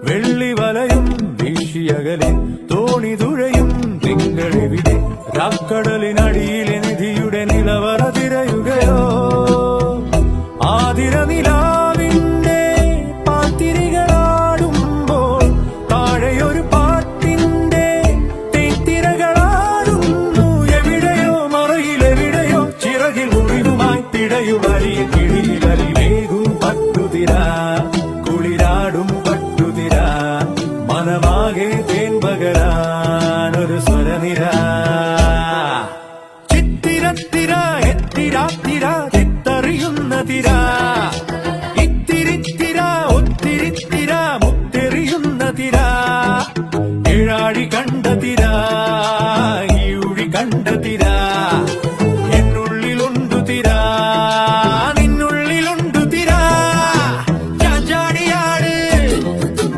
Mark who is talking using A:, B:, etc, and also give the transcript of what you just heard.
A: വെള്ളിവലയും വീശിയകലെ തോണി തുഴയും തിങ്കളെവിടെ രാക്കടലിനടിയിലെ നിധിയുടെ നിലവറ തിരയുകയോ ആതിര നിലാവിന്റെ പാത്തിരികളാടുമ്പോൾ താഴെയൊരു പാട്ടിന്റെ തേത്തിരകളാടുന്നു എവിടെയോ മറയിലെവിടെയോ ചിറകിൽ മുറിവുമായി തിടയുമറിയ കിളിയിലറിവേകും പട്ടുതിര കുളിരാടും പട്ടുതിര മനമാകെ തേൻ പകരാനൊരു സ്വരനിര ചിത്തിരത്തിര എത്തിരാത്തിര ചിത്തറിയുന്ന തിര ഇത്തിരിത്തിര ഒത്തിരിത്തിര മുത്തെറിയുന്ന തിര ഏഴാഴി കണ്ട തിര